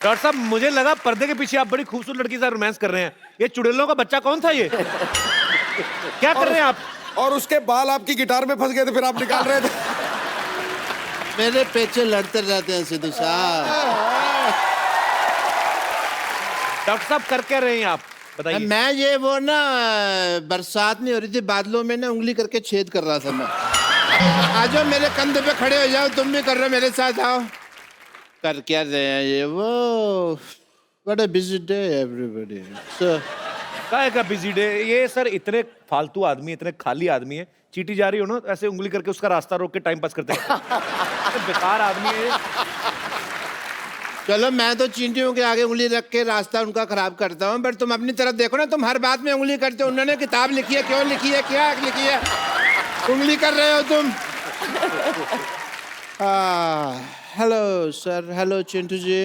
Doctor साहब मुझे लगा पर्दे के पीछे आप बड़ी खूबसूरत लड़की से रोमांस कर रहे हैं। ये चुड़ैलों का बच्चा कौन था ये? क्या कर रहे हैं आप? और उसके बाल आपकी गिटार में फंस गए थे, फिर आप निकाल रहे थे। मेरे पेचे लड़ते रहते हैं सिद्धू साहब। डॉक्टर साहब कर क्या रहे हैं आप, बताइए। मैं ये वो ना बरसात नहीं हो रही थी, बादलों में ना उंगली करके छेद कर रहा था मैं। आ जाओ मेरे कंधे पे खड़े हो जाओ, तुम भी कर रहे हो मेरे साथ, आओ। कर क्या रहे हैं ये वो? What a busy day everybody. काय का बिजी डे? ये सर इतने फालतू आदमी, इतने खाली आदमी है, चीटी जा रही हो ना ऐसे उंगली करके उसका रास्ता रोक के टाइम पास करते हैं। बेकार आदमी है। चलो मैं तो चींटियों के आगे उंगली रख के रास्ता उनका खराब करता हूँ, बट तुम अपनी तरफ देखो ना, तुम हर बात में उंगली करते हो। उन्होंने किताब लिखी है, क्यों लिखी है, क्या लिखी है, उंगली कर रहे हो तुम। Hello sir, hello Chintu ji,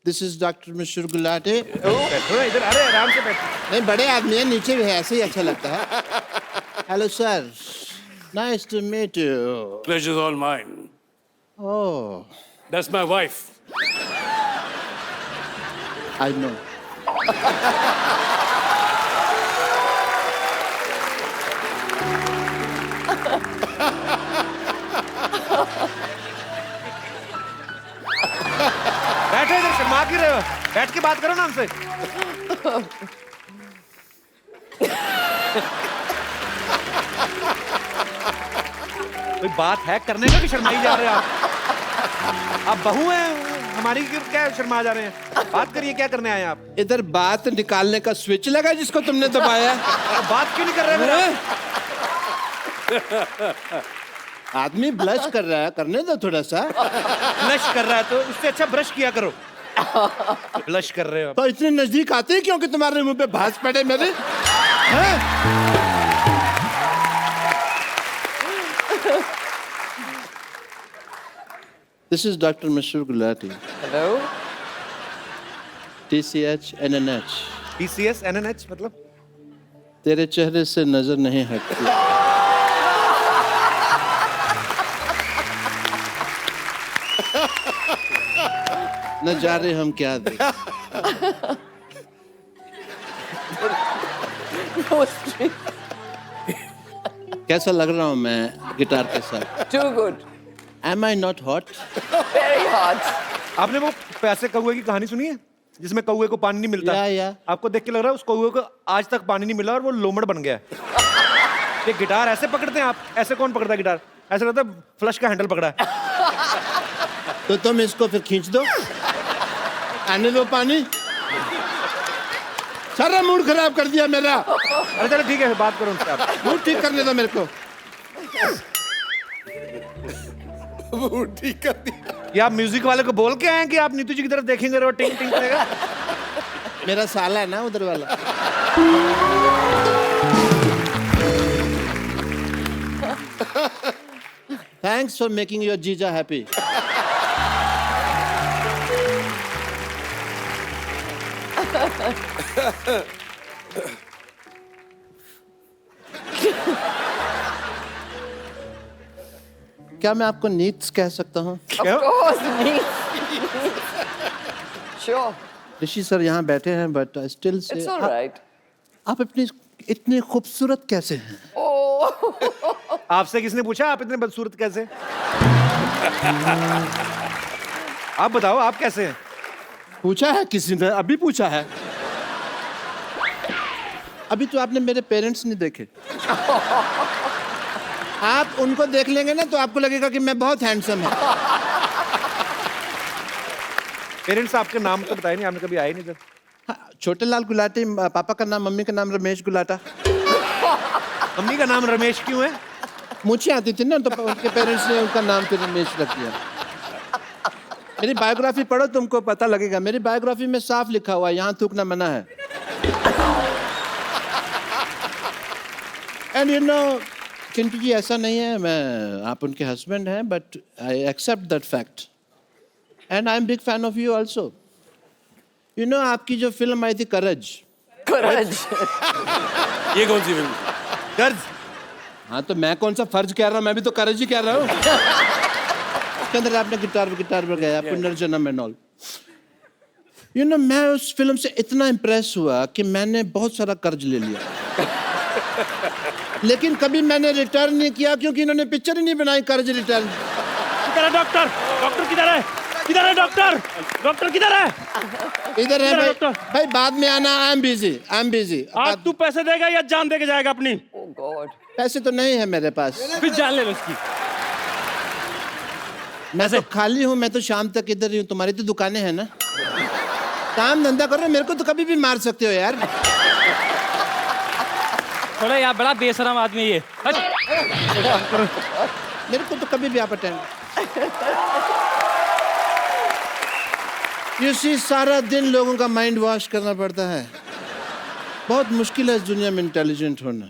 this is doctor Mishra Gulati. बैठो इधर, अरे आराम से बैठो। नहीं बड़े आदमी है, नीचे भी है, ऐसे ही अच्छा लगता है। Hello sir, nice to meet you. Pleasure's all mine. Oh, That's my wife. I know. बैठो इधर, शर्मा क्यों रहे हो? बैठ के बात करो ना हमसे। कोई बात है करने का कि शर्माई जा रहे हैं आप बहू हैं हमारी, क्या शर्मा जा रहे हैं? बात करिए, क्या करने आए हैं आप? इधर बात निकालने का स्विच लगा जिसको तुमने दबाया। बात क्यों नहीं कर रहे मेरा? आदमी ब्लश कर रहा है, करने दो थोड़ा सा। ब्लश कर रहा है तो उससे अच्छा ब्रश किया करो। ब्लश कर रहे हो तो इतने नजदीक आते हैं क्योंकि तुम्हारे मुंह पे भांज पड़े मेरे हैं? This is Dr. Mishra Gulati. Hello? TCH NNH. TCS NNH मतलब? तेरे चेहरे से नजर नहीं हटती। नजारे हम क्या दें? No street. कैसा लग रहा हूँ मैं गिटार के साथ? Too good. Am I not hot? Very hot. आपने वो पैसे कौवे की कहानी सुनी है जिसमें कौवे को पानी नहीं मिलता? या। आपको देख के लग रहा है उस कौवे को आज तक पानी नहीं मिला और वो लोमड़ बन गया है। ये गिटार ऐसे पकड़ते हैं आप? ऐसे कौन पकड़ता है गिटार? ऐसे लगता है फ्लश का हैंडल पकड़ा है। तो तुम इसको फिर खींच दो, आने दो पानी। सारा मूड खराब कर दिया मेरा। अरे चलो ठीक है, बात करो उनसे आप। मूड ठीक करने दो मेरे को। वो ठीक कर दिया। ये आप म्यूजिक वाले को बोल के आए हैं कि आप नीतू जी की तरफ देखेंगे और टिंग टिंग करेगा? मेरा साला है ना उधर वाला। थैंक्स फॉर मेकिंग योर जीजा हैप्पी। क्या मैं आपको नीड्स कह सकता हूँ? Of course, me. Sure. Rishi sir यहाँ बैठे हैं, but still say It's all right. आप इतनी इतने खूबसूरत कैसे हैं? Oh. आपसे किसने पूछा आप इतने बदसूरत कैसे? आप बताओ आप कैसे हैं? पूछा है किसी ने? अभी पूछा है? अभी तो आपने मेरे पेरेंट्स नहीं देखे। आप उनको देख लेंगे ना तो आपको लगेगा कि मैं बहुत हैंडसम हूँ। पेरेंट्स आपके नाम तो बताए नहीं, आपने कभी आए नहीं इधर। हाँ, छोटे लाल गुलाटी, पापा का नाम, मम्मी का नाम रमेश गुलाटा। मम्मी का नाम रमेश क्यों है? मुझे आती थी ना तो उनके पेरेंट्स ने उनका नाम फिर रमेश रख दिया। मेरी बायोग्राफी पढ़ो, तुमको पता लगेगा। मेरी बायोग्राफी में साफ लिखा हुआ है, यहाँ थूकना मना है। And you know Chintu ji, ऐसा नहीं है मैं आप उनके हस्बैंड हैं, but I accept that fact and I am big fan of you also. You know आपकी जो फिल्म आई थी करज। Courage. ये कौन सी फिल्म? कर्ज? हाँ तो मैं कौन सा फर्ज कह रहा हूँ, मैं भी तो करज ही कह रहा हूँ। उसके अंदर आपने गिटार पर गाया पुनर्जन्म एंड ऑल। मैं उस फिल्म से इतना इम्प्रेस हुआ कि मैंने बहुत सारा कर्ज ले लिया। लेकिन कभी मैंने रिटर्न नहीं किया क्योंकि इन्होंने पिक्चर ही नहीं बनाई कर्ज रिटर्न। किधर है डॉक्टर? डॉक्टर किधर है? किधर है डॉक्टर? डॉक्टर किधर है? इधर है किधर है भाई। डॉक्टर? भाई बाद में आना, आई एम बिजी। आज तू पैसे देगा या जान दे के जाएगा अपनी? Oh God. पैसे तो नहीं है मेरे पास, फिर जान ले लो उसकी। मैं तो खाली हूँ, मैं तो शाम तक इधर ही हूँ। तुम्हारी तो दुकानें हैं ना, काम धंधा करो, मेरे को तो कभी भी मार सकते हो यार। थोड़ा यार बड़ा बेशरम आदमी है ये। हट। मेरे को तो कभी भी आप अटेंड। यू सी, सारा दिन लोगों का माइंड वॉश करना पड़ता है। बहुत मुश्किल है इस दुनिया में इंटेलिजेंट होना।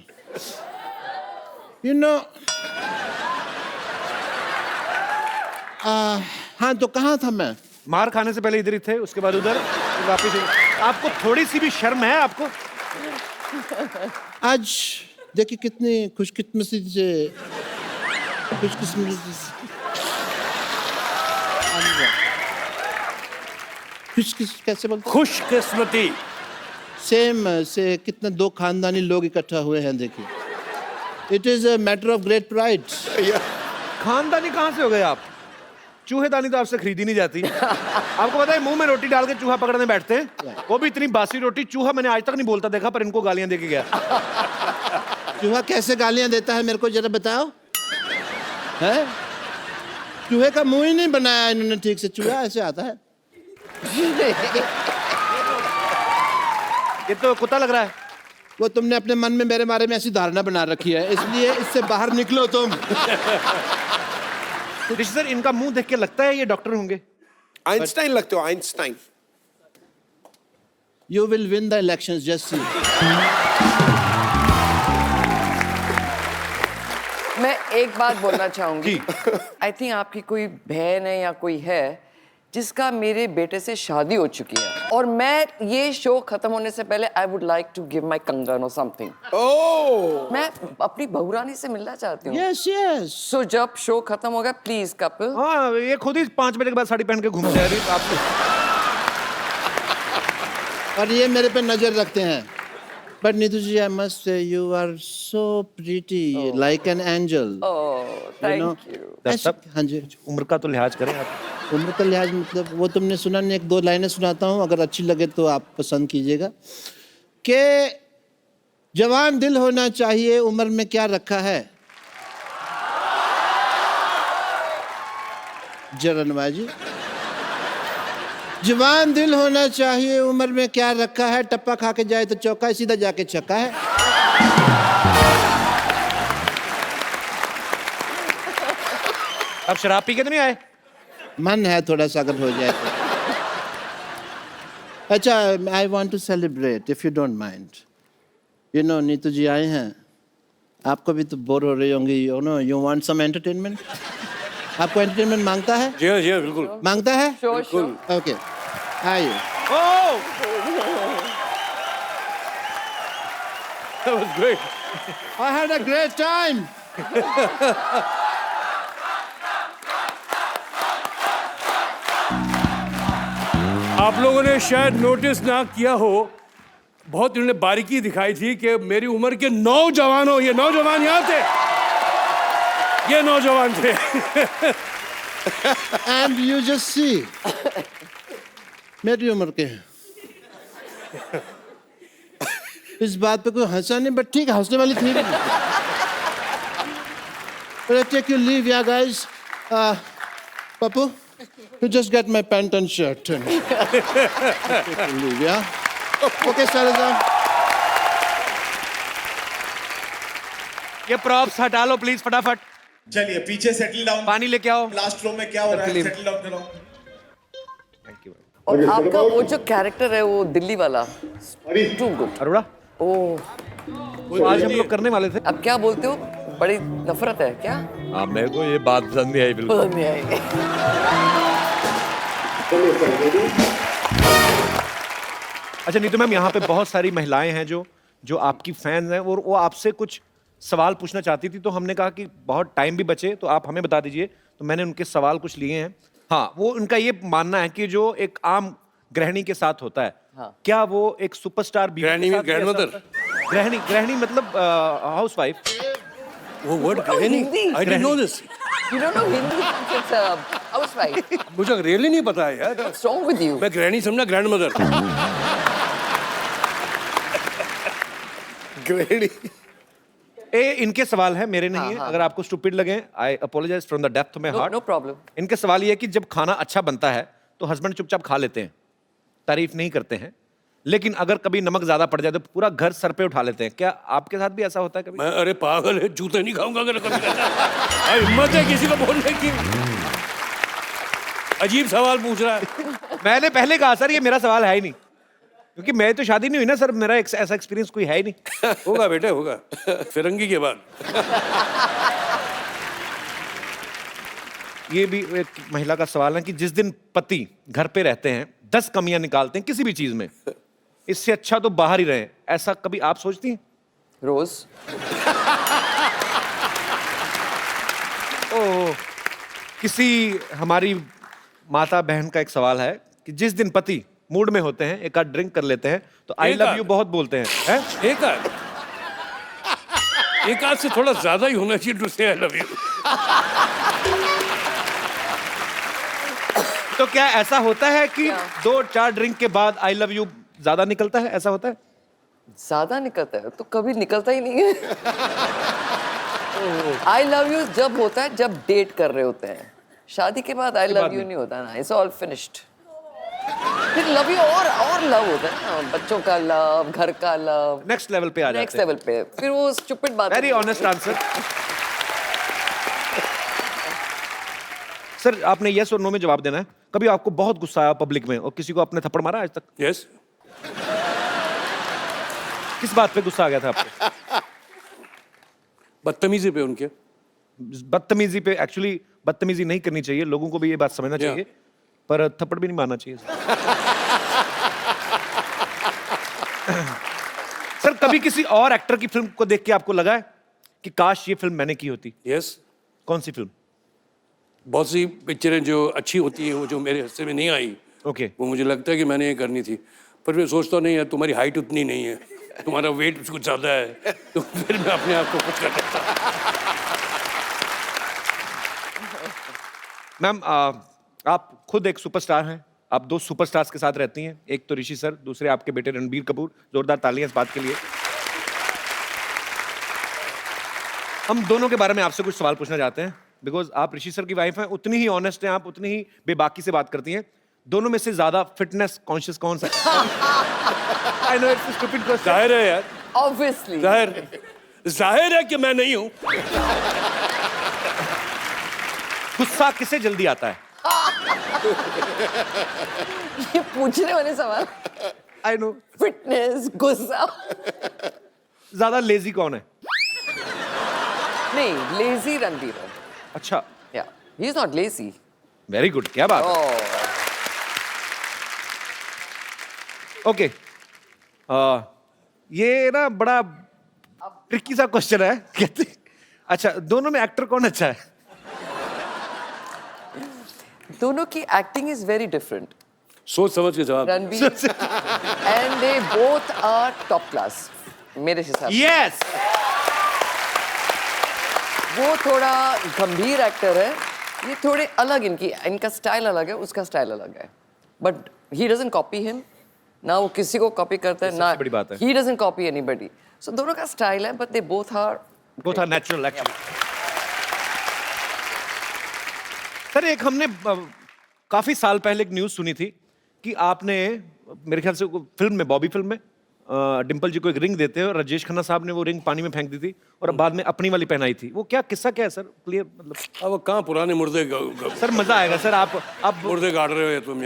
हाँ, तो कहाँ था मैं? मार खाने से पहले इधर ही थे, उसके बाद उधर, फिर वापस इधर। आपको थोड़ी सी भी शर्म है आपको? आज देखिए कितनी खुशकिस्मती से कैसे बोलते? खुशकिस्मती। सेम से कितने दो खानदानी लोग इकट्ठा हुए हैं, देखिए। It is a matter of great pride. खानदानी कहाँ से हो गए आप? चूहेदानी तो आपसे खरीदी नहीं जाती। आपको पता है मुंह में रोटी डाल के चूहा पकड़ने बैठते हैं, वो भी इतनी बासी रोटी। चूहा मैंने आज तक नहीं बोलता देखा, पर इनको गालियां दे के गया। चूहा कैसे गालियां देता है मेरे को जरा बताओ। है, चूहे का मुंह ही नहीं बनाया इन्होंने ठीक से। चूहा ऐसे आता है। ये तो कुत्ता लग रहा है। वो तुमने अपने मन में मेरे बारे में ऐसी धारणा बना रखी है, इसलिए इससे बाहर निकलो तुम। ऋषि सर, इनका मुंह देख के लगता है ये डॉक्टर होंगे। आइंस्टाइन लगते हो, Einstein. You will win the elections, just see. मैं एक बात बोलना चाहूंगी। आई थिंक आपकी कोई बहन है या कोई है जिसका मेरे बेटे से शादी हो चुकी है, और मैं ये शो खत्म होने से पहले I would like to give my कंगन और समथिंग। ओह, मैं अपनी बहुरानी से मिलना चाहती हूँ। Yes yes. सो जब शो खत्म होगा प्लीज कपिल। हाँ, ये खुद ही 5 बजे के बाद साड़ी पहन के घूम जा रही आप। और ये मेरे पे नजर रखते हैं। But Neetu ji, I must say you are so pretty, like an angel. Oh thank you. हाँ जी। उम्र का तो लिहाज करें आप। उम्र का लिहाज मतलब वो तुमने सुना नहीं, 1-2 लाइनें सुनाता हूँ, अगर अच्छी लगे तो आप पसंद कीजिएगा। कि जवान दिल होना चाहिए, उम्र में क्या रखा है। जरनवा जी, जवान दिल होना चाहिए, उम्र में क्या रखा है। टप्पा खा के जाए तो चौका, सीधा जाके छक्का है। अब शराब पी के तो नहीं आए? मन है थोड़ा सा, अगर हो जाए तो। अच्छा, I want to celebrate if you don't mind. Neetu ji आए हैं, आपको भी तो बोर हो रही होंगी। You want some entertainment. आपको एंटरटेनमेंट मांगता है? जी हाँ, बिल्कुल। मांगता है? Sure sure. ओके, आइए। ओह, That was great. I had a great time. आप लोगों ने शायद नोटिस ना किया हो, बहुत इन्होंने बारीकी दिखाई थी कि मेरी उम्र के नौजवानों, ये नौजवान यहाँ थे, ये नौजवान थे। And you just see, मेरी उम्र के हैं। इस बात पे कोई हंसा नहीं, बट ठीक है, हंसने वाली थी। But I take your leave, yeah, guys. Papu, you just get my pant and shirt. And take your leave, yeah? Okay, Salazar. ये प्रॉप्स हटा लो प्लीज फटाफट। चलिए पीछे सेटल डाउन। पानी लेके आओ। लास्ट रो में क्या हो रहा है, सेटल डाउन करो। Thank you. और आपका वो जो कैरेक्टर है वो दिल्ली वाला, टू गुड। अरोड़ा, ओह, तो आज हम लोग करने वाले थे। अब क्या बोलते हो, बड़ी नफरत है क्या? हाँ, मेरे को ये बात पसंद नहीं आई बिल्कुल। पसंद नहीं आएगी। अच्छा नीतू मैम, यहाँ पे बहुत सारी महिलाएं हैं जो आपकी फैन हैं, और वो आपसे कुछ सवाल पूछना चाहती थी, तो हमने कहा कि बहुत टाइम भी बचे तो आप हमें बता दीजिए, तो मैंने उनके सवाल कुछ लिए हैं। हाँ, वो उनका ये मानना है कि जो एक आम गृहिणी के साथ होता है, हाँ। क्या वो एक सुपरस्टार बीवी Granny के means साथ भी ऐसा grandmother? होता है? गृहिणी गृहिणी मतलब हाउसवाइफ। वो वर्ड गृहिणी, Hindi. I didn't know this. You don't know Hindi? It's a housewife. मुझे रियली नहीं पता है यार। What's wrong with you? मैं ग्रैनी समझा ग्रैंडमदर। Granny. इनके सवाल है, मेरे नहीं है। अगर आपको स्टूपिड लगे, I apologise from the depth of my heart. No problem. इनके सवाल ये है कि जब खाना अच्छा बनता है तो हस्बैंड चुपचाप खा लेते हैं, तारीफ नहीं करते हैं, लेकिन अगर कभी नमक ज्यादा पड़ जाए तो पूरा घर सर पे उठा लेते हैं। क्या आपके साथ भी ऐसा होता है कभी? मैं अरे पागल है, जूते नहीं खाऊंगा अगर कभी भाई हिम्मत है किसी को बोलने की। अजीब सवाल पूछ रहा है। मैंने पहले कहा सर ये मेरा सवाल है ही नहीं, क्योंकि मैं तो शादी नहीं हुई ना सर, मेरा ऐसा एक्सपीरियंस कोई है ही नहीं। होगा बेटे होगा, फिरंगी के बाद। ये भी एक महिला का सवाल है कि जिस दिन पति घर पे रहते हैं 10 कमियां निकालते हैं किसी भी चीज में, इससे अच्छा तो बाहर ही रहे, ऐसा कभी आप सोचती हैं? रोज ओ, किसी हमारी माता बहन का एक सवाल है कि जिस दिन पति मूड में होते हैं, एक आध ड्रिंक कर लेते हैं तो आई एक लव आध? यू बहुत बोलते हैं, हैं? एक आध से थोड़ा ज्यादा ही होना चाहिए टू से आई लव यू। तो क्या ऐसा होता है कि 2-4 ड्रिंक के बाद आई लव यू ज्यादा निकलता है, ऐसा होता है? ज्यादा निकलता है तो कभी निकलता ही नहीं है। आई लव यू जब होता है जब डेट कर रहे होते हैं, शादी के बाद आई लव यू नहीं होता ना, इट्स ऑल फिनिश्ड। फिर लव यू और लव होता है ना, बच्चों का लव, घर का लव, नेक्स्ट लेवल पे आ नेक्स्ट जाते हैं। लेवल पे। फिर वो स्टूपिड बात वेरी ऑनेस्ट आंसर। सर आपने यस और नो में जवाब देना है। कभी आपको बहुत गुस्सा आया पब्लिक में और किसी को आपने थप्पड़ मारा आज तक? यस। किस बात पे गुस्सा आ गया था आपको? बदतमीजी पे उनके। बदतमीजी पे? एक्चुअली बदतमीजी नहीं करनी चाहिए, लोगों को भी ये बात समझना Yeah. चाहिए, पर थप्पड़ भी नहीं मारना चाहिए। सर कभी किसी और एक्टर की फिल्म को देख के आपको लगा है कि काश ये फिल्म मैंने की होती? यस। कौन सी फिल्म? बहुत सी पिक्चरें जो अच्छी होती हैं वो जो मेरे हिस्से में नहीं आई, ओके। वो मुझे लगता है कि मैंने ये करनी थी, पर मैं सोचता नहीं है तुम्हारी हाइट उतनी नहीं है, तुम्हारा वेट कुछ ज़्यादा है, तो फिर मैं अपने आप को खुश कर देता हूं। मैम आप खुद एक सुपरस्टार हैं, आप 2 सुपरस्टार्स के साथ रहती हैं, एक तो ऋषि सर, दूसरे आपके बेटे रणबीर कपूर। जोरदार तालियां इस बात के लिए। हम दोनों के बारे में आपसे कुछ सवाल पूछना चाहते हैं, बिकॉज आप ऋषि सर की वाइफ हैं, उतनी ही ऑनेस्ट हैं आप, उतनी ही बेबाकी से बात करती हैं। दोनों में से ज्यादा फिटनेस कॉन्शियस कौन सा है? I know it's stupid question. जाहिर है यार, ऑब्वियसली जाहिर है कि मैं नहीं हूं। गुस्सा किसे जल्दी आता है? ये पूछने वाले सवाल, आई नो। फिटनेस, गुस्सा। ज्यादा लेजी कौन है? नहीं, लेजी रणबीर है। अच्छा, या he is not lazy. Very good, क्या बात है। ओह, ओके, ये ना बड़ा ट्रिकी सा क्वेश्चन है। कहते अच्छा, दोनों में एक्टर कौन अच्छा है? दोनों की एक्टिंग इज वेरी डिफरेंट। सोच समझ के जवाब। Ranbir and they both are top class मेरे हिसाब से। यस। वो थोड़ा गंभीर एक्टर है, ये थोड़े अलग, इनका स्टाइल अलग है, उसका स्टाइल अलग है, but he doesn't copy him ना, वो किसी को कॉपी करता है ना, सबसे बड़ी बात है। He doesn't copy anybody. So दोनों का स्टाइल है, but they both are natural actually. Sir एक हमने काफी साल पहले एक न्यूज सुनी थी कि आपने मेरे ख्याल से फिल्म में, बॉबी फिल्म में डिम्पल जी को एक रिंग देते हैं और राजेश खन्ना साहब ने वो रिंग पानी में फेंक दी थी और बाद में अपनी वाली पहनाई थी। वो क्या किस्सा क्या है सर? क्लियर मतलब। अब वो कहाँ पुराने मुर्दे सर मजा आएगा सर, आप मुर्दे गाड़ रहे हो तुम,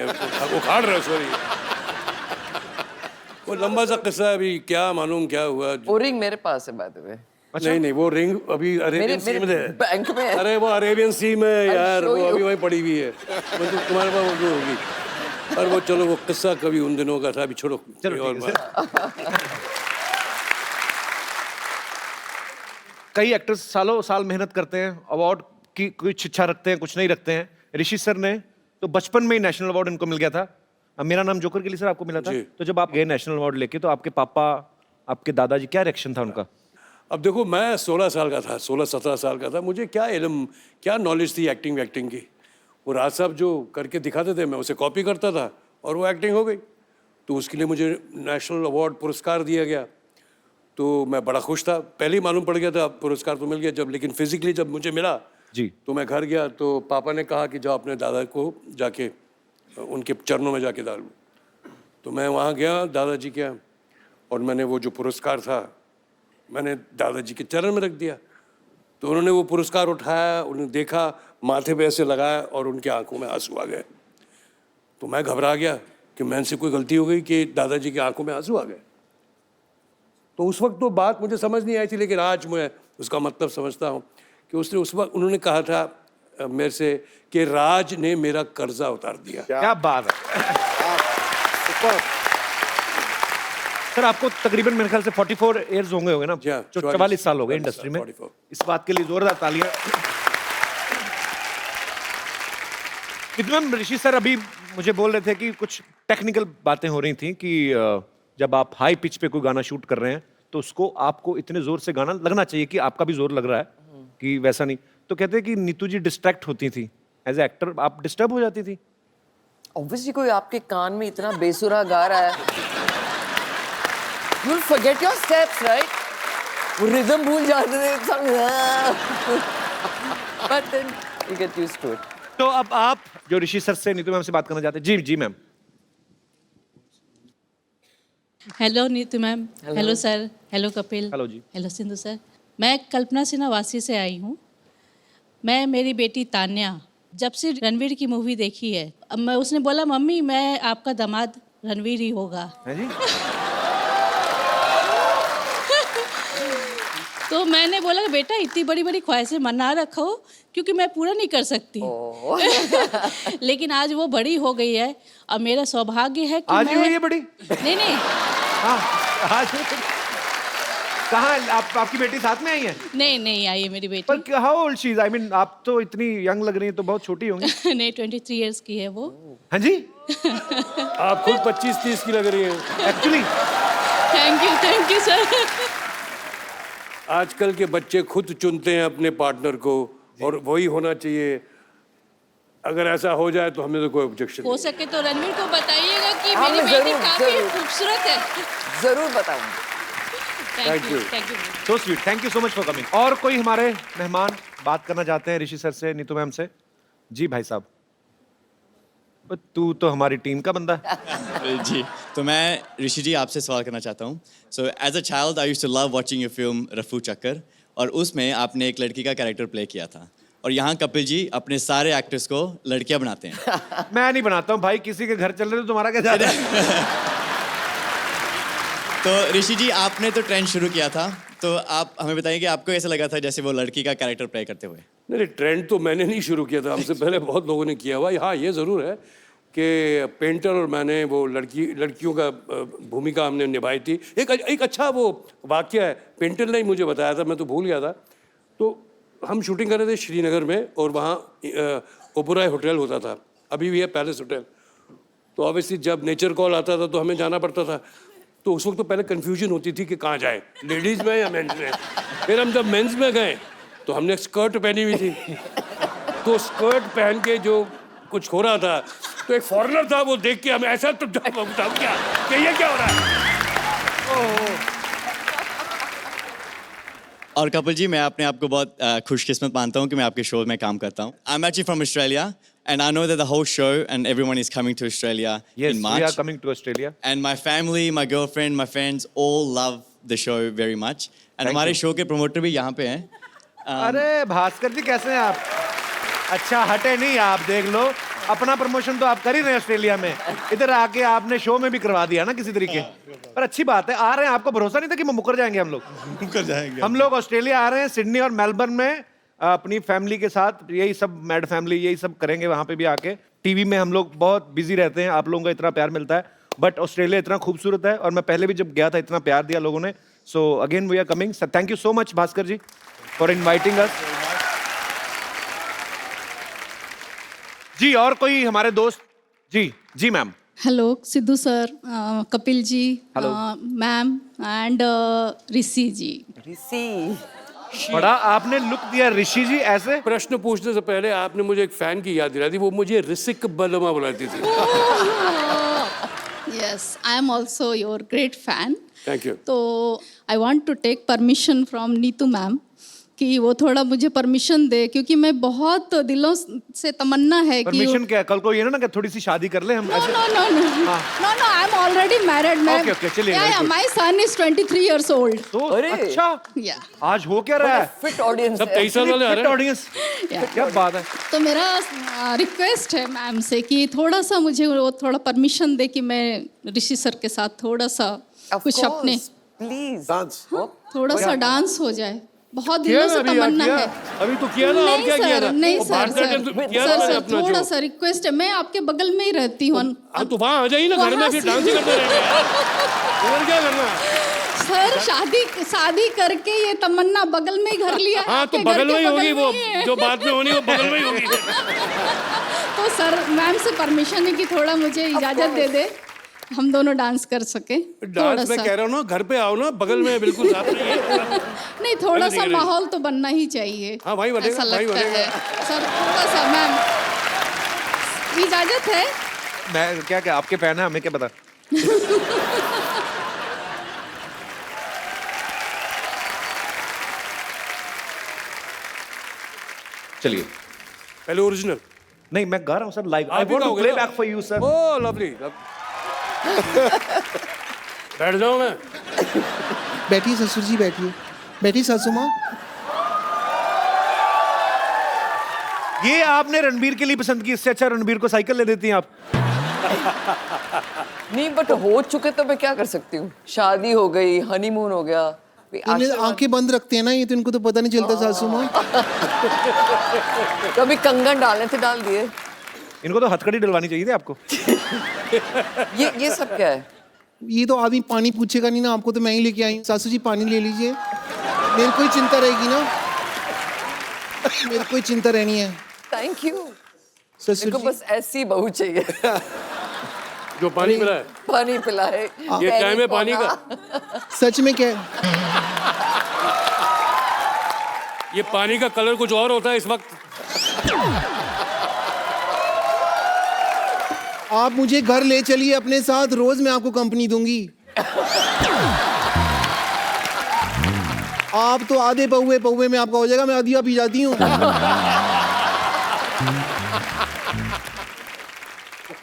वो खाड़ रहे हो, सॉरी। वो लंबा सा किस्सा है, अभी क्या मालूम क्या हुआ। वो रिंग मेरे पास है बाय द वे। नहीं नहीं, वो रिंग अभी अरेबियन सी में है। बैंक में है। अरे वो अरेबियन सी में है यार, show वो you. अभी वहीं पड़ी हुई है, मतलब तुम्हारे पास वो जो होगी। और वो चलो, वो किस्सा कभी उन दिनों का था, अभी छोड़ो। चलो और ठीक है, बात। कई एक्टर्स सालों साल मेहनत करते हैं, अवार्ड की कोई इच्छा रखते हैं, कुछ नहीं रखते हैं। ऋषि सर ने तो बचपन में ही नेशनल अवार्ड इनको मिल गया था अब मेरा नाम जोकर के लिए सर आपको मिला था। जी। तो जब आप गए नेशनल अवार्ड लेके तो आपके पापा, आपके दादाजी, क्या रिएक्शन था उनका? अब देखो मैं 16 साल का था, 16-17 साल का था, मुझे क्या इल्म, क्या नॉलेज थी एक्टिंग की। वो राज साहब जो करके दिखाते थे मैं उसे कॉपी करता था और वो एक्टिंग हो गई। तो उसके लिए मुझे नेशनल अवार्ड पुरस्कार दिया गया, तो मैं बड़ा खुश था। पहले ही मालूम पड़ गया था पुरस्कार तो मिल गया जब, लेकिन फिजिकली जब मुझे मिला जी। तो मैं घर गया तो पापा ने कहा कि जाओ अपने दादा को जाके उनके चरणों में जाके डाल। तो मैं वहाँ गया दादाजी के यहाँ और मैंने वो जो पुरस्कार था मैंने दादाजी के चरण में रख दिया। तो उन्होंने वो पुरस्कार उठाया, उन्होंने देखा, माथे पे ऐसे लगाया और उनकी आंखों में आंसू आ गए। तो मैं घबरा गया कि मैंने कोई गलती हो गई कि दादाजी की आंखों में आंसू आ गए। तो उस वक्त तो बात मुझे समझ नहीं आई थी, लेकिन आज मैं उसका मतलब समझता हूँ कि उसने उस वक्त उन्होंने कहा था मेरे से कि राज ने मेरा कर्जा उतार दिया। क्या बात है सर। आपको तकरीबन मेरे ख्याल से 44 इयर्स होंगे ना? जी हाँ, जो 44 साल हो गए इंडस्ट्री में। 44। इस बात के लिए जोरदार तालियां। मैम ऋषि सर अभी मुझे बोल रहे थे कि कुछ टेक्निकल बातें हो रही थी कि जब आप हाई पिच पे कोई गाना शूट कर रहे हैं तो उसको आपको इतने जोर से गाना लगना चाहिए कि आपका भी जोर लग रहा है, कि वैसा नहीं। तो कहते हैं कि नीतू जी डिस्ट्रैक्ट होती थी एज ए एक्टर, आप डिस्टर्ब हो जाती थी? ऑब्वियसली कोई आपके कान में इतना बेसुरा गा रहा है, you'll forget your steps, right? वो रिदम भूल जाते थे। But then you get used to it. तो अब आप जो ऋषि सर से नीतू मैम से बात करना चाहते हैं। जी जी ma'am. Hello Neetu ma'am, hello sir, hello Kapil, hello जी। Hello Sindhu sir. मैं कल्पना सिन्हा वासी से आई हूँ। मैं मेरी बेटी तान्या जब से रणवीर की मूवी देखी है, अब मैं उसने बोला मम्मी मैं आपका दामाद रणवीर ही होगा। है जी। तो मैंने बोला बेटा इतनी बड़ी बड़ी ख्वाहिशें मना रखो क्योंकि मैं पूरा नहीं कर सकती। लेकिन आज वो बड़ी हो गई है और मेरा सौभाग्य है कि आज ही मैं... हुई है बड़ी? नहीं हाँ आज कहाँ आपकी बेटी साथ में आई है? नहीं आई है मेरी बेटी। पर how old she is? I mean आप तो इतनी यंग लग रही हैं, तो बहुत छोटी होंगी। नहीं 23 इयर्स की है वो। हाँ जी। आप खुद 25-30 की लग रही हैं एक्चुअली। Thank you sir. आजकल के बच्चे खुद चुनते हैं अपने पार्टनर को और वही होना चाहिए। अगर ऐसा हो जाए तो हमें तो कोई ऑब्जेक्शन हो सके तो रणवीर को बताइएगा कि हाँ, मेरी मैं बेटी जरूर, काफी जरूर। खूबसूरत है। जरूर बताऊंगी। Thank you. So sweet, thank you so much for coming. और कोई हमारे मेहमान बात करना चाहते हैं ऋषि सर से, नीतू मैम से? जी भाई साहब। तू तो हमारी टीम का बंदा है। जी, तो मैं ऋषि जी आपसे सवाल करना चाहता हूँ। So as a child I used to love watching your film Rafoo Chakkar, और उसमें आपने एक लड़की का कैरेक्टर प्ले किया था, और यहाँ कपिल जी अपने सारे एक्टर्स को लड़कियाँ बनाते हैं। मैं नहीं बनाता हूँ भाई, किसी के घर चल रहे तो तुम्हारा क्या जा रहा है? तो ऋषि जी आपने तो ट्रेंड शुरू किया था, तो आप हमें बताइए कि आपको ऐसा लगा था जैसे वो लड़की का कैरेक्टर प्ले करते हुए? नहीं, ट्रेंड तो मैंने नहीं शुरू किया था, हमसे पहले बहुत लोगों ने किया हुआ। हाँ ये ज़रूर है कि पेंटर और मैंने वो लड़कियों का भूमिका हमने निभाई थी। एक अच्छा वो वाकया है, पेंटर ने ही मुझे बताया था, मैं तो भूल गया था। तो हम शूटिंग कर रहे थे श्रीनगर में, और वहाँ ओबराय होटल होता था, अभी भी है पैलेस होटल। तो ऑब्वियसली जब नेचर कॉल आता था तो हमें जाना पड़ता था। तो उस वक्त तो पहले कन्फ्यूजन होती थी कि कहाँ जाए, लेडीज़ में या मेंस में। फिर हम जब मेंस में गए तो हमने स्कर्ट पहनी हुई थी, तो स्कर्ट पहन के जो कुछ हो रहा था, तो एक फॉरेनर था, वो देख के हमें ऐसा तो क्या कि ये क्या हो रहा है। और कपिल जी मैं अपने आप को बहुत खुशकिस्मत मानता हूँ कि मैं आपके शो में काम करता हूँ। I am actually from Australia and I know that the whole show and everyone is coming to Australia Yes, in March. we are coming to Australia. And my family, my girlfriend, my friends all love the show very much. And हमारे show के promoter भी यहाँ पे हैं। अरे भास्कर जी कैसे हैं आप? अच्छा हटे नहीं आप, देख लो अपना प्रमोशन तो आप कर ही रहे हैं ऑस्ट्रेलिया में, इधर आके आपने शो में भी करवा दिया ना किसी तरीके। पर अच्छी बात है, आ रहे हैं। आपको भरोसा नहीं था कि मुकर जाएंगे हम लोग? मुकर जाएंगे हम लोग ऑस्ट्रेलिया आ रहे हैं, सिडनी और मेलबर्न में अपनी फैमिली के साथ, यही सब मैड फैमिली यही सब करेंगे वहां पे भी आके। टीवी में हम लोग बहुत बिजी रहते हैं, आप लोगों का इतना प्यार मिलता है, बट ऑस्ट्रेलिया इतना खूबसूरत है, और मैं पहले भी जब गया था इतना प्यार दिया लोगों ने। So again we are coming. Thank you so much Bhaskar ji for inviting us. जी और कोई हमारे दोस्त? जी जी ma'am. Hello Siddhu sir, Kapil ji, ma'am and Rishi ji. Rishi बड़ा आपने लुक दिया ऋषि जी ऐसे। प्रश्न पूछने से पहले आपने मुझे एक फैन की याद दिलाई थी, वो मुझे ऋषिक बलमा बुलाती थी। Yes, I am also your great fan. Thank you. तो I want to take permission from Neetu ma'am कि वो थोड़ा मुझे परमिशन दे, क्योंकि मैं बहुत दिलों से तमन्ना है कि परमिशन क्या, कल को ये ना कि थोड़ी सी शादी कर ले हम No, ऐसे। no, no, no, no, no. I'm already married, ma'am. Okay, चलिए, Yeah, very yeah. good. My son is 23 years old. तो अरे। अच्छा Yeah. आज हो क्या रहा है? फिट ऑडियंस सब 23 साल वाले आ रहे हैं। Audience Yeah. क्या बात है। तो मेरा रिक्वेस्ट है मैम से कि थोड़ा सा मुझे वो थोड़ा परमिशन दे कि मैं ऋषि सर के साथ थोड़ा सा कुछ अपने प्लीज Dance. थोड़ा सा डांस हो जाए। बहुत किया दिनों ना से अभी यार, तमन्ना किया। है। अभी तो किया ना, और नहीं क्या किया सर, था? नहीं वो सर, भारतनाट्यम तो किया था सर, मैंने सर, अपना थोड़ा जो। सा रिक्वेस्ट है। मैं आपके बगल में ही रहती हूँ। हाँ तो वहाँ आ जाइए ना घर में, वहाँ फिर से- डांस ही करते रहेंगे यार। इधर क्या करना है? सर शादी करके ये तमन्ना बगल में ही घर लिया। हाँ तो आपके घर बगल के में ही बगल होगी वो, ही है। जो बाद में होनी वो बगल में ही होगी। तो सर मैम से परमिशन है कि थोड़ा मुझे इजाजत दे दे, हम दोनों डांस कर सके। थोड़ा डांस में सा कह रहा हूँ ना, घर पे आओ ना, बगल में बिल्कुल साथ में ही है। नहीं, थोड़ा अरे सा नहीं, माहौल तो बनना ही चाहिए। हाँ, भाई बनेगा, ऐसा भाई लगता बनेगा। है सर, थोड़ा सा मैम इजाजत है। मैं क्या आपके फैन है, हमें क्या पता। चलिए पहले ओरिजिनल। नहीं मैं गा रहा हूँ सर लाइव। आई आप ही वांट टू गाओगे प्ले ना? Back for you sir. Oh lovely. बैठ जाओ मैं। बैठिए ससुर जी, बैठिए। बैठिए सासू माँ। ये आपने रणबीर के लिए पसंद की, इससे अच्छा रणबीर को साइकिल ले देती हैं आप। नहीं, बट हो चुके तो मैं क्या कर सकती हूँ। शादी हो गई, हनीमून हो गया। इन्हें आंखें बंद रखते हैं ना ये, तो इनको तो पता नहीं चलता सासू माँ। कभी कंगन डालने थे, डाल दिए। इनको तो हथकड़ी डलवानी चाहिए थी आपको। ये सब क्या है? ये तो आदमी पानी पूछेगा नहीं ना, आपको तो मैं ही लेके आई हूँ। सासू जी पानी ले लीजिए, मेरे को ही चिंता रहेगी ना, मेरे को ही चिंता रहनी है। Thank you. ससुर मेरे को जी बस ऐसी बहू चाहिए जो पानी पिला है। पानी पिलाए। ये टाइम है पानी का। सच में क्या ये पानी का कलर कुछ और होता है इस वक्त। आप मुझे घर ले चलिए अपने साथ, रोज मैं आपको कंपनी दूंगी। आप तो आधे पौवे में आपका हो जाएगा, मैं आधिया पी जाती हूँ।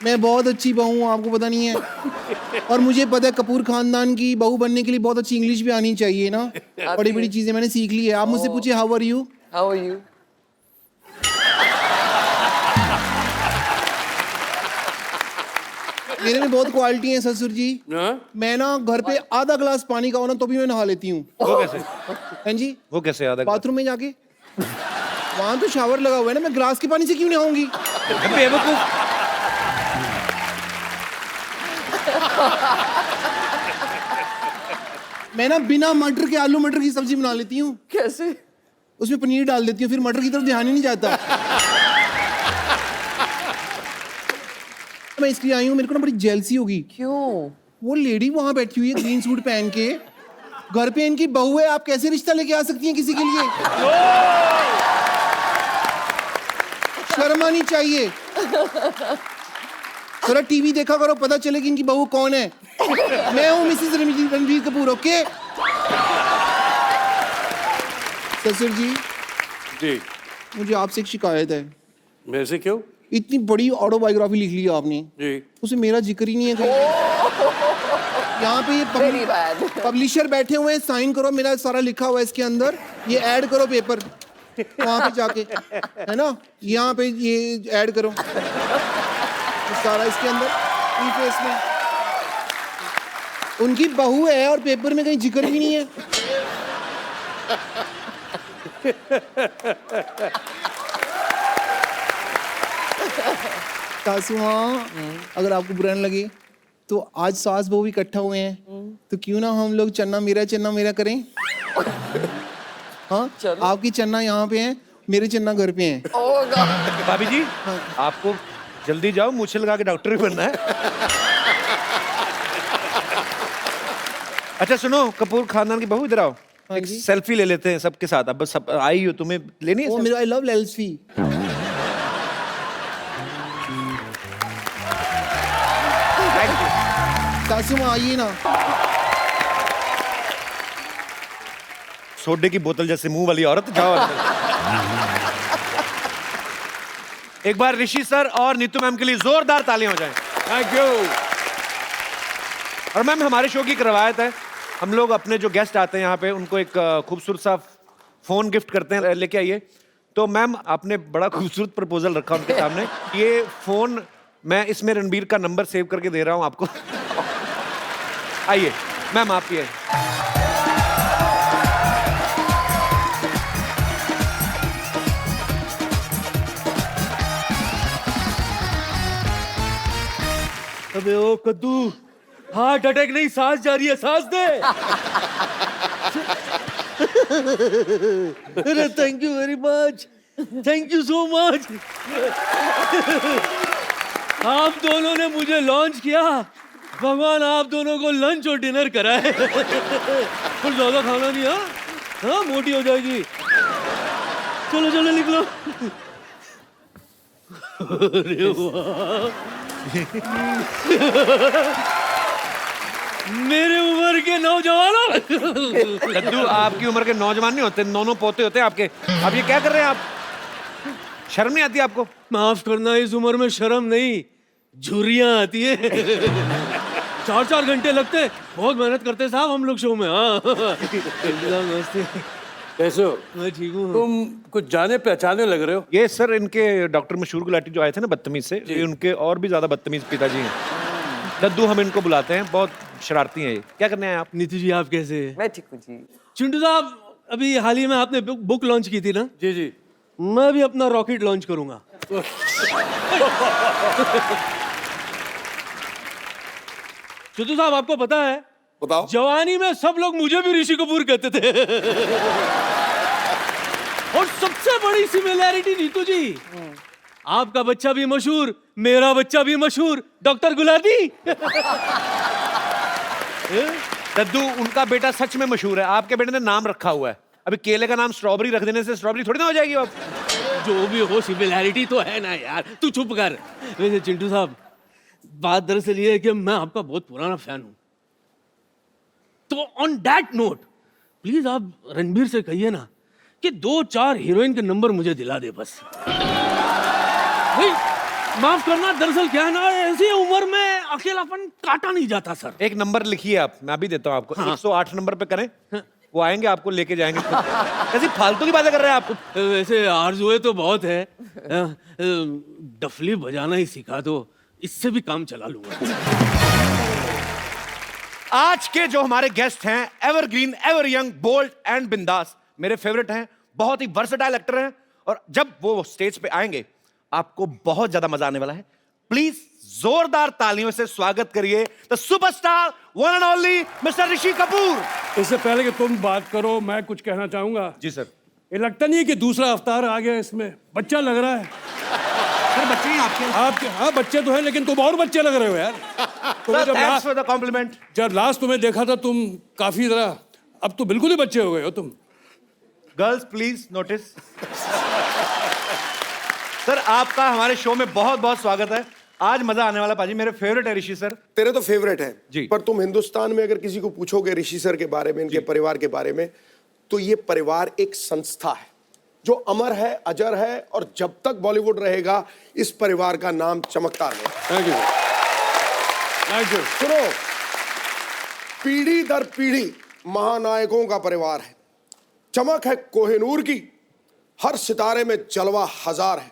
मैं बहुत अच्छी बहू हूँ, आपको पता नहीं है। और मुझे पता है कपूर खानदान की बहू बनने के लिए बहुत अच्छी इंग्लिश भी आनी चाहिए ना। बड़ी बड़ी चीजें मैंने सीख ली है। आप मुझसे पूछिए how are you. How are you? मेरे में बहुत क्वालिटी है ससुर जी। हाँ? मैं ना घर पे आधा ग्लास पानी का हो ना तो भी मैं नहा लेती हूँ। वो कैसे? हैं जी? वो कैसे याद है? बाथरूम में जाके, वहां तो शावर लगा हुआ है ना, मैं ग्लास के पानी से क्यों नहाऊंगी? बेवकूफ। मैं ना बिना मटर के आलू मटर की सब्जी बना लेती हूँ। कैसे? उसमें पनीर डाल देती हूँ, फिर मटर की तरफ ध्यान ही नहीं जाता। मैं इसलिए आई हूँ, मेरे को ना बड़ी जेलसी होगी। क्यों? वो लेडी वहां बैठी हुई है ग्रीन सूट पहन के, घर पे इनकी बहू है, आप कैसे रिश्ता लेके आ सकती हैं किसी के लिए? शर्म आनी चाहिए। थोड़ा टीवी देखा करो, पता चले कि इनकी बहू कौन है। मैं हूँ मिसेस रणबीर कपूर, ओके? ससुर जी, जी। मुझे आपसे एक शिकायत है। मेरे से क्यों? इतनी बड़ी ऑटोबायोग्राफी लिख ली आपने, जी। उसमें मेरा जिक्र ही नहीं है कहीं। यहाँ पे Very ये bad. पब्लिशर बैठे हुए हैं, साइन करो, मेरा सारा लिखा हुआ है इसके अंदर, ये ऐड करो पेपर वहाँ पे जाके, है ना, यहाँ पे ये ऐड करो ये सारा इसके अंदर प्रीफेस में। उनकी बहू है और पेपर में कहीं जिक्र भी नहीं है। सासू माँ, अगर आपको बुरा न लगे तो आज सास बहू भी इकट्ठा हुए हैं, तो क्यों ना हम लोग चन्ना मेरा करें? हाँ, आपकी चन्ना यहाँ पे है, मेरे चन्ना घर पे हैं। Oh God. भाभी जी आपको जल्दी जाओ, मूछे लगा के डॉक्टर भी बनना है। अच्छा सुनो, कपूर खानदान की बहू इधर आओ, एक सेल्फी ले लेते हैं सबके साथ। अब बस सब आई हो, तुम्हें लेनी है? ओ मेरा आई लव सेल्फी। सासू माँ आइए ना। सोडे की बोतल जैसे मुंह वाली औरत, जाओ अंदर। एक बार ऋषि सर और नीतू मैम के लिए जोरदार तालियां हो जाएं। Thank you. और मैम, हमारे शो की एक रवायत है, हम लोग अपने जो गेस्ट आते हैं यहाँ पे उनको एक खूबसूरत सा फोन गिफ्ट करते हैं, लेके आइए। तो मैम, आपने बड़ा खूबसूरत प्रपोजल रखा उनके सामने। ये फोन मैं इसमें रणबीर का नंबर सेव करके दे रहा हूँ आपको। आइए मैम, आप ये अबे ओ कद्दू, हार्ट अटैक नहीं, सांस जा रही है, सांस दे। अरे thank you very much, thank you so much. आप दोनों ने मुझे लॉन्च किया, भगवान आप दोनों को लंच और डिनर कराए। कुछ ज्यादा खाना नहीं, हाँ मोटी हो जाएगी। चलो चलो निकलो। अरे वाह, मेरे उम्र के नौजवानों। कद्दू, आपकी उम्र के नौजवान नहीं होते, नौनों पोते होते हैं आपके। आप ये क्या कर रहे हैं? आप शर्म नहीं आती आपको? माफ करना, इस उम्र में शर्म नहीं, झुर्रियां आती है। 4-4 घंटे लगते, बहुत मेहनत करते साहब हम लोग शो में। हाँ नमस्ते, कैसे हो? मैं ठीक हूँ। तुम कुछ जाने पहचाने लग रहे हो। ये सर इनके डॉक्टर मशहूर गुलाटी जो आए थे ना बदतमीज से, ये उनके और भी ज्यादा बदतमीज पिताजी हैं। दद्दू हम इनको बुलाते हैं, बहुत शरारती हैं ये। क्या करने आए आप? नीतू जी आप कैसे हैं? मैं ठीक हूँ जी। चिंटू साहब, अभी हाल ही में आपने बुक लॉन्च की थी ना? जी जी। मैं भी अपना रॉकेट लॉन्च करूंगा। चिंटू साहब, आपको पता है, बताओ। जवानी में सब लोग मुझे भी ऋषि कपूर कहते थे। और सबसे बड़ी सिमिलैरिटी नीतू जी, आपका बच्चा भी मशहूर, मेरा बच्चा भी मशहूर, डॉक्टर गुलाटी। दद्दू, उनका बेटा सच में मशहूर है, आपके बेटे ने नाम रखा हुआ है। अभी केले का नाम स्ट्रॉबेरी रख देने से स्ट्रॉबेरी थोड़ी ना हो जाएगी। अब जो भी हो, सिमिलैरिटी तो है ना यार, तू चुप कर। वैसे चिंटू साहब, बात दरअसल ये है कि मैं आपका बहुत पुराना फैन हूं। तो ऑन दैट नोट, प्लीज आप रणबीर से कहिए ना कि 2-4 हीरोइन के नंबर मुझे दिला दे बस। भाई माफ करना, दरअसल क्या है ना, ऐसी उम्र में अकेलापन काटा नहीं जाता सर। एक नंबर लिखिए आप, मैं भी देता हूँ आपको। 108 नंबर पे करें, वो आएंगे आपको लेके जाएंगे। ऐसी फालतू की बातें कर रहे हैं आप। वैसे आरज़ुएं तो बहुत है, डफली बजाना ही सिखा दो, इससे भी काम चला लूंगा। आज के जो हमारे गेस्ट हैं, evergreen, ever young, bold and बिंदास, मेरे फेवरेट हैं। बहुत ही वर्सेटाइल एक्टर हैं, और जब वो स्टेज पे आएंगे आपको बहुत ज्यादा मजा आने वाला है। प्लीज जोरदार तालियों से स्वागत करिए the superstar, one and only mister Rishi Kapoor. इससे पहले कि तुम बात करो, मैं कुछ कहना चाहूंगा। जी सर। ये लगता नहीं है कि दूसरा अवतार आ गया इसमें? बच्चा लग रहा है। सर बच्चे हैं आपके? हाँ बच्चे तो हैं, लेकिन तुम और बच्चे लग रहे हो यार। तुम्हें थैंक्स फॉर द कॉम्प्लीमेंट। जब लास्ट तुम्हें देखा था, तुम काफी जरा, अब तो बिल्कुल ही बच्चे हो गए हो तुम। Girls please notice. सर, आपका हमारे शो में बहुत बहुत स्वागत है। आज मजा आने वाला पाजी, मेरे फेवरेट है ऋषि सर। तेरे तो फेवरेट है जी। पर तुम हिंदुस्तान में अगर किसी को पूछोगे ऋषि सर के बारे में, इनके परिवार के बारे में, तो ये परिवार एक संस्था है जो अमर है, अजर है, और जब तक बॉलीवुड रहेगा इस परिवार का नाम चमकता रहेगा। Thank you, thank you. सुनो, पीढ़ी दर पीढ़ी महानायकों का परिवार है। चमक है कोहिनूर की, हर सितारे में जलवा हजार है।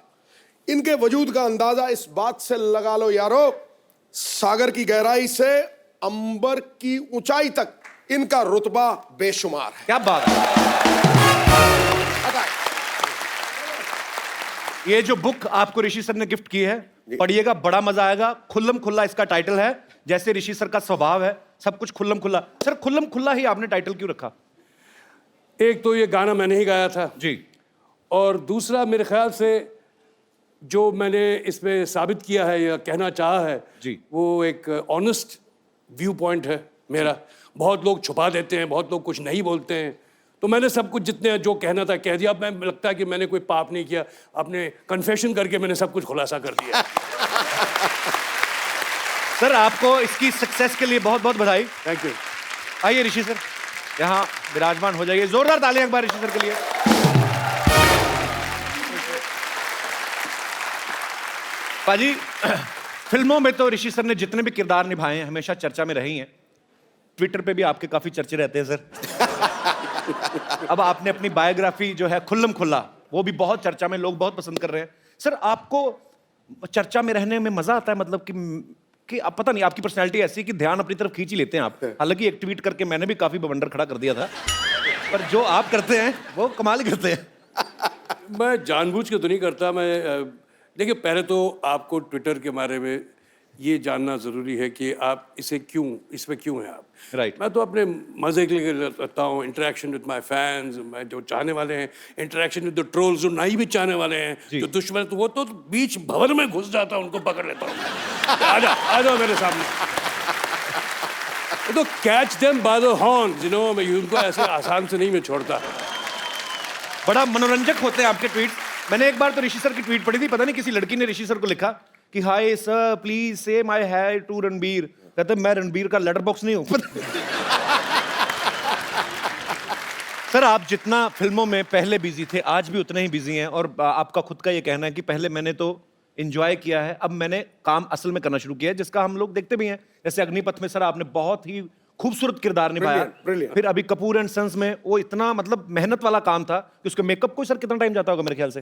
इनके वजूद का अंदाजा इस बात से लगा लो यारो, सागर की गहराई से अंबर की ऊंचाई तक इनका रुतबा बेशुमार है। क्या बात है। ये जो बुक आपको ऋषि सर ने गिफ्ट की है, पढ़िएगा, बड़ा मजा आएगा। खुल्लम खुल्ला इसका टाइटल है, जैसे ऋषि सर का स्वभाव है, सब कुछ खुल्लम खुल्ला। सर, खुल्लम खुल्ला ही आपने टाइटल क्यों रखा? एक तो ये गाना मैंने ही गाया था जी, और दूसरा मेरे ख्याल से जो मैंने इसमें साबित किया है या कहना चाहा है जी, वो एक ऑनेस्ट व्यू पॉइंट है। मेरा। बहुत लोग छुपा देते हैं, बहुत लोग कुछ नहीं बोलते हैं, तो मैंने सब कुछ जितने जो कहना था कह दिया। अब मैं लगता है कि मैंने कोई पाप नहीं किया, अपने कन्फेशन करके मैंने सब कुछ खुलासा कर दिया। सर आपको इसकी सक्सेस के लिए बहुत बहुत बधाई। Thank you. आइए ऋषि सर यहाँ विराजमान हो जाइए। जोरदार तालियां एक बार ऋषि सर के लिए। पाजी, फिल्मों में तो ऋषि सर ने जितने भी किरदार निभाए हैं हमेशा चर्चा में रही हैं। ट्विटर पे भी आपके काफी चर्चे रहते हैं सर। अब आपने अपनी बायोग्राफी जो है खुल्लम खुल्ला, वो भी बहुत चर्चा में, लोग बहुत पसंद कर रहे हैं। सर आपको चर्चा में रहने में मजा आता है, मतलब कि आप पता नहीं, आपकी पर्सनैलिटी ऐसी कि ध्यान अपनी तरफ खींच ही लेते हैं आप। हालांकि एक ट्वीट करके मैंने भी काफी बवंडर खड़ा कर दिया था, पर जो आप करते हैं वो कमाल ही करते हैं। मैं जानबूझ के तो नहीं करता। मैं देखिए, पहले तो आपको ट्विटर के बारे में ये जानना ज़रूरी है कि आप इसमें क्यों हैं आप। Right. मैं तो अपने मज़े के लिए रहता हूँ, इंटरेक्शन विद माय फैंस, मैं जो चाहने वाले हैं, इंटरेक्शन विद द ट्रोल्स जो नहीं भी चाहने वाले हैं, जो दुश्मन, तो वो तो बीच भवन में घुस जाता हूँ, उनको पकड़ लेता हूँ। आ जाओ मेरे सामने। तो catch them by the horns, you know, मैं उनको ऐसे आसान से नहीं मैं छोड़ता। बड़ा मनोरंजक होते हैं आपके ट्वीट। मैंने एक बार तो ऋषि सर की ट्वीट पढ़ी थी, पता नहीं किसी लड़की ने ऋषि सर को लिखा कि हाय सर प्लीज से माय हाय टू रणबीर। कहते मैं रणबीर का लेटर बॉक्स नहीं हूं। सर आप जितना फिल्मों में पहले बिजी थे आज भी उतने ही बिजी हैं, और आपका खुद का ये कहना है कि पहले मैंने तो एंजॉय किया है, अब मैंने काम असल में करना शुरू किया है, जिसका हम लोग देखते भी हैं। जैसे अग्निपथ में सर आपने बहुत ही खूबसूरत किरदार निभाया। Brilliant. फिर अभी कपूर एंड सन्स में वो इतना मतलब मेहनत वाला काम था कि उसके मेकअप को सर कितना टाइम जाता होगा मेरे ख्याल से?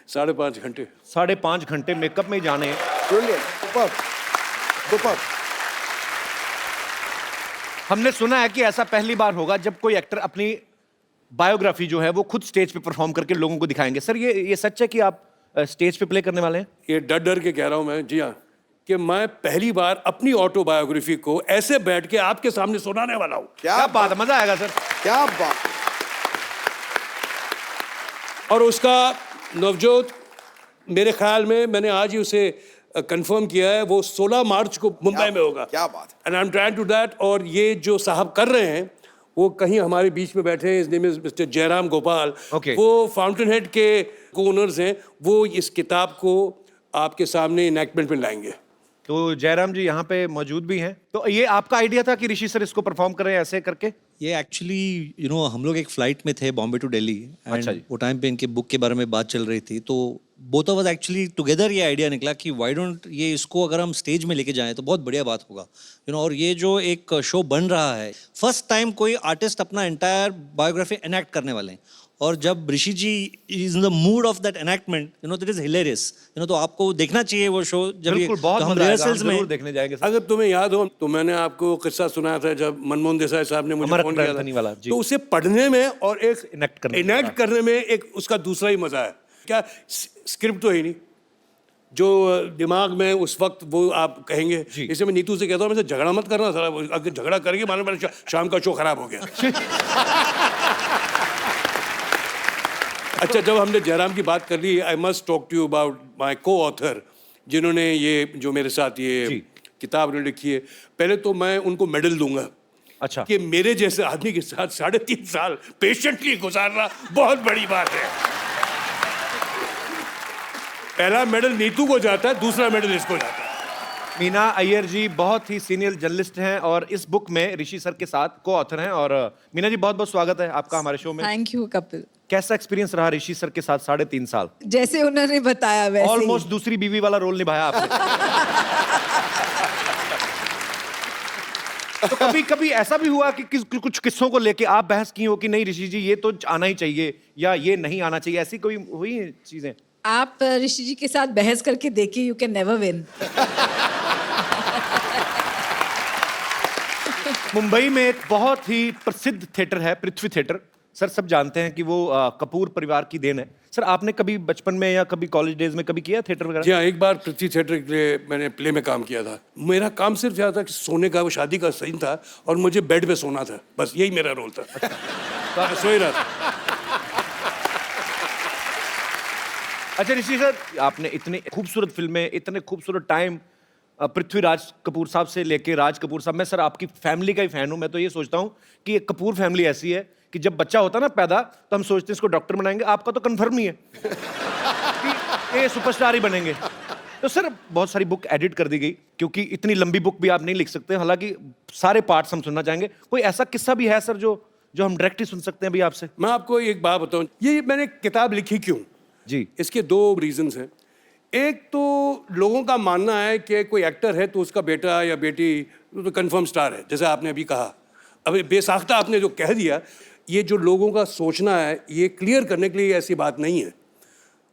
5.5 घंटे। 5.5 घंटे मेकअप में ही जाने हैं। Brilliant. Superb. Superb. हमने सुना है कि ऐसा पहली बार होगा जब कोई एक्टर अपनी बायोग्राफी जो है वो खुद स्टेज पे परफॉर्म करके लोगों को दिखाएंगे। सर ये सच है कि आप स्टेज पे प्ले करने वाले हैं? ये डर डर के कह रहा हूं मैं, जी हाँ, कि मैं पहली बार अपनी ऑटोबायोग्राफी को ऐसे बैठ के आपके सामने सुनाने वाला हूं। क्या बात है, मजा आएगा सर। क्या बात। और उसका नवजोत, मेरे ख्याल में मैंने आज ही उसे कंफर्म किया है, वो 16 मार्च को मुंबई में होगा। क्या बात है। And I am trying to that. और ये जो साहब कर रहे हैं वो कहीं हमारे बीच में बैठे हैं, his name is mister Jairam Gopal. Okay. वो फाउंटेन हेड के ओनर्स हैं, वो इस किताब को आपके सामने इनैक्टमेंट में लाएंगे। तो जयराम जी यहाँ पे मौजूद भी हैं। तो ये आपका आइडिया था कि ऋषि सर इसको परफॉर्म करें ऐसे करके? ये एक्चुअली हम लोग एक फ्लाइट में थे बॉम्बे टू दिल्ली, अच्छा जी। एंड वो टाइम पे इनके बुक के बारे में बात चल रही थी, तो both of us actually together ये आइडिया निकला कि व्हाई डोंट ये इसको अगर हम स्टेज में लेके जाएं तो बहुत बढ़िया बात होगा। और ये जो एक शो बन रहा है, फर्स्ट टाइम कोई आर्टिस्ट अपना एंटायर बायोग्राफी एनैक्ट करने वाले हैं, और जब Rishi ji is in the mood of that enactment, that is hilarious. तो आपको देखना चाहिए वो शो। जब बिल्कुल, बहुत हम मजा आएगा, हम रिहर्सल्स जरूर में देखने जाएंगे सर। अगर तुम्हें याद हो तो मैंने आपको किस्सा सुनाया था जब मनमोहन देसाई साहब ने मुझे अमर फोन किया अकबर वाला, जी। था, तो उसे पढ़ने में और एक इनैक्ट करने में एक उसका दूसरा ही मजा है। क्या स्क्रिप्ट तो है ही नहीं, जो दिमाग में उस वक्त वो आप कहेंगे। इसे मैं नीतू से कहता हूँ, मैं झगड़ा मत करना सारा, अगर झगड़ा करके मानो मेरा शाम का शो खराब हो गया। अच्छा, जब हमने जयराम की बात कर ली, I must talk to you about my coauthor, जिन्होंने ये जो मेरे साथ ये किताब लिखी है। पहले तो मैं उनको मेडल दूंगा। अच्छा। कि मेरे जैसे आदमी के साथ 3.5 साल पेशेंटली गुजारना बहुत बड़ी बात है। पहला मेडल नीतू को जाता है, दूसरा मेडल इसको जाता है। मीना अय्यर जी बहुत ही सीनियर जर्नलिस्ट हैं और इस बुक में ऋषि सर के साथ को ऑथर हैं। और मीना जी बहुत बहुत स्वागत है आपका हमारे शो में। Thank you Kapil. कैसा एक्सपीरियंस रहा ऋषि सर के साथ 3.5 साल? जैसे उन्होंने बताया वैसे ही। ऑलमोस्ट दूसरी बीवी वाला रोल निभाया आपने। तो कभी कभी ऐसा भी हुआ कि कुछ किस्सों को लेके आप बहस की हो कि नहीं ऋषि जी ये तो आना ही चाहिए या ये नहीं आना चाहिए, ऐसी कोई हुई चीजें? आप ऋषि जी के साथ बहस करके देखिए, you can never win. Mumbai में एक बहुत ही प्रसिद्ध थिएटर है पृथ्वी थिएटर। सर सब जानते हैं कि वो कपूर परिवार की देन है। सर आपने कभी बचपन में या कभी कॉलेज डेज में कभी किया थिएटर वगैरह? जी हाँ, एक बार पृथ्वी थिएटर के लिए मैंने प्ले में काम किया था। मेरा काम सिर्फ यह था कि सोने का, वो शादी का सीन था और मुझे बेड पे सोना था, बस यही मेरा रोल था। तो मैं सो ही रहा था। अच्छा ऋषि सर, आपने इतनी खूबसूरत फिल्में, इतने खूबसूरत टाइम पृथ्वीराज कपूर साहब से लेके राज कपूर साहब, मैं सर आपकी फैमिली का ही फैन हूं। मैं तो ये सोचता हूं कि एक कपूर फैमिली ऐसी है कि जब बच्चा होता ना पैदा तो हम सोचते हैं इसको डॉक्टर बनाएंगे, आपका तो कन्फर्म ही है कि ये सुपरस्टार ही बनेंगे। तो सर बहुत सारी बुक एडिट कर दी गई क्योंकि इतनी लंबी बुक भी आप नहीं लिख सकते, हालांकि सारे पार्ट्स हम सुनना चाहेंगे। कोई ऐसा किस्सा भी है सर जो हम डायरेक्ट ही सुन सकते हैं अभी आपसे? मैं आपको एक बात बताऊं, ये मैंने किताब लिखी क्यों जी, इसके 2 रीजंस हैं। एक तो लोगों का मानना है कि कोई एक्टर है तो उसका बेटा या बेटी तो कंफर्म स्टार है, जैसे आपने अभी कहा। अभी बेसाख्ता आपने जो कह दिया, ये जो लोगों का सोचना है, ये क्लियर करने के लिए ऐसी बात नहीं है।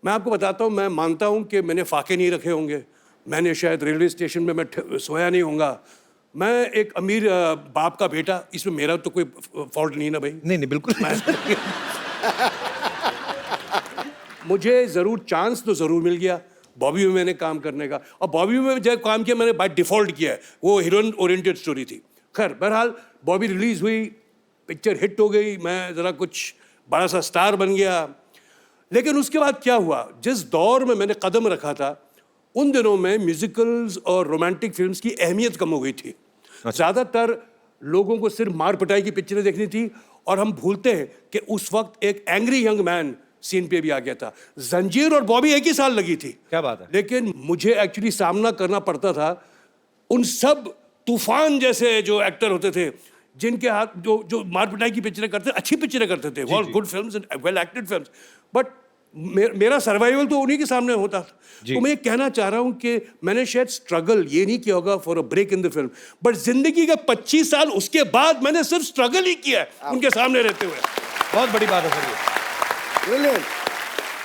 मैं आपको बताता हूँ, मैं मानता हूँ कि मैंने फाके नहीं रखे होंगे, मैंने शायद रेलवे स्टेशन में मैं सोया नहीं होऊंगा, मैं एक अमीर बाप का बेटा, इसमें मेरा तो कोई फॉल्ट नहीं ना भाई। नहीं नहीं बिल्कुल मुझे ज़रूर चांस तो ज़रूर मिल गया बॉबी में मैंने काम करने का, और बॉबी में जब काम किया मैंने बाय डिफ़ॉल्ट किया है, वो हीरोइन ओरिएंटेड स्टोरी थी। खैर बहरहाल बॉबी रिलीज़ हुई, पिक्चर हिट हो गई, मैं ज़रा कुछ बड़ा सा स्टार बन गया। लेकिन उसके बाद क्या हुआ, जिस दौर में मैंने कदम रखा था उन दिनों में म्यूजिकल्स और रोमांटिक फिल्म्स की अहमियत कम हो गई थी। ज़्यादातर लोगों को सिर्फ मार पिटाई की पिक्चरें देखनी थी, और हम भूलते हैं कि उस वक्त एक एंग्री यंग मैन सीन पे भी आ गया था। जंजीर और बॉबी एक ही साल लगी थी। क्या बात है। लेकिन मुझे एक्चुअली सामना करना पड़ता था उन सब तूफान जैसे जो एक्टर होते थे, जिनके हाथ जो मार पिटाई की पिक्चरें करते, अच्छी पिक्चरें करते थे, all good films and well acted films, but मेरा सर्वाइवल तो उन्हीं के सामने होता था। तो मैं ये कहना चाह रहा हूँ कि मैंने शायद स्ट्रगल ये नहीं किया होगा for a break in the film, but जिंदगी का 25 साल उसके बाद मैंने सिर्फ स्ट्रगल ही किया है उनके सामने रहते हुए। बहुत बड़ी बात है सर ये।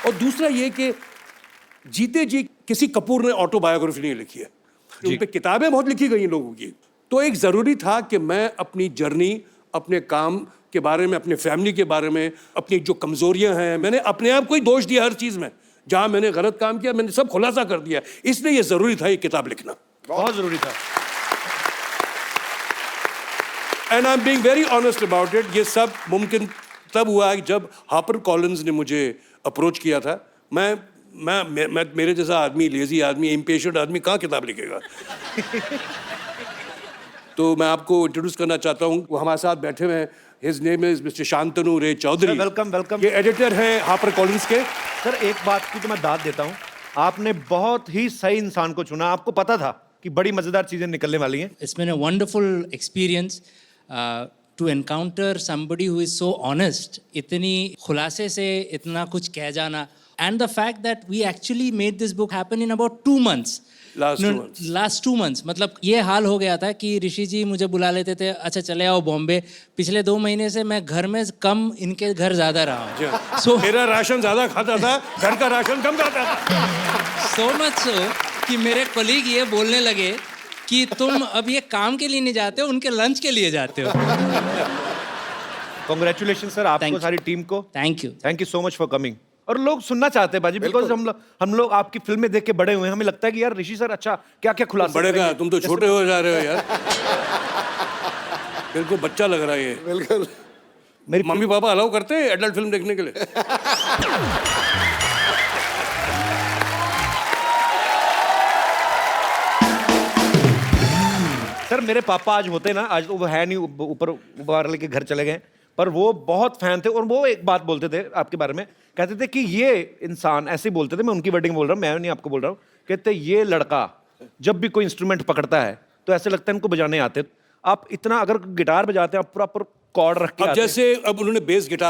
और दूसरा ये कि जीते जी किसी कपूर ने ऑटोबायोग्राफी नहीं लिखी है, उन पे किताबें बहुत लिखी गई हैं लोगों की। तो एक ज़रूरी था कि मैं अपनी जर्नी, अपने काम के बारे में, अपने फैमिली के बारे में, अपनी जो कमज़ोरियां हैं, मैंने अपने आप को ही दोष दिया हर चीज़ में, जहां मैंने गलत काम किया मैंने सब खुलासा कर दिया। इसलिए ये ज़रूरी था ये किताब लिखना, बहुत ज़रूरी था। And I am being very honest about it. ये सब मुमकिन तब हुआ जब हापर कॉलिंस ने मुझे अप्रोच किया था। मैं मेरे जैसा आदमी, लेजी आदमी, इम्पेशेंट आदमी कहाँ किताब लिखेगा। तो मैं आपको इंट्रोड्यूस करना चाहता हूँ, वो हमारे साथ बैठे हुए हैं। His name is mister Shantanu Ray Chaudhary. Welcome welcome. ये एडिटर हैं हापर कॉलिंस के। सर एक बात की तो मैं दाद देता हूँ, आपने बहुत ही सही इंसान को चुना। आपको पता था कि बड़ी मजेदार चीजें निकलने वाली हैं। It's been a wonderful experience to encounter somebody who is so honest, इतनी खुलासे से इतना कुछ कह जाना, and the fact that we actually made this book happen in about 2 months. Last 2 months, मतलब ये हाल हो गया था कि ऋषि जी मुझे बुला लेते थे, अच्छा चले आओ बॉम्बे। पिछले 2 महीने से मैं घर में कम, इनके घर ज़्यादा रहा हूँ। So मेरा राशन ज़्यादा खाता था, घर का राशन कम खाता था। So much so कि मेरे कलीग ये बोलने लगे कि तुम अब ये काम के लिए नहीं जाते हो, उनके लंच के लिए जाते हो। कॉन्ग्रेचुलेशन सर आपको, सारी टीम को। Thank you so much for coming. और लोग सुनना चाहते हैं बाजी, बिकॉज हम लोग आपकी फिल्में देख के बड़े हुए हैं, हमें लगता है कि यार ऋषि सर अच्छा क्या क्या खुलासा बड़े का तुम तो छोटे हो जा रहे हो यार। बिल्कुल बच्चा लग रहा है ये। बिल्कुल। मेरी मम्मी पापा अलाउ करते हैं एडल्ट फिल्म देखने के लिए? सर मेरे पापा आज होते ना, आज तो वो है नहीं, ऊपर वाले के घर चले गए, पर वो बहुत फैन थे। और वो एक बात बोलते थे आपके बारे में, कहते थे कि ये इंसान, ऐसे ही बोलते थे, मैं उनकी वर्डिंग बोल रहा हूँ, मैं नहीं आपको बोल रहा हूँ, कहते ये लड़का जब भी कोई इंस्ट्रूमेंट पकड़ता है तो ऐसे लगता है इनको बजाने आते। आप इतना अगर गिटार बजाते हैं, आप प्रॉपर कॉर्ड रख के अब जैसे अब उन्होंने बेस गिटार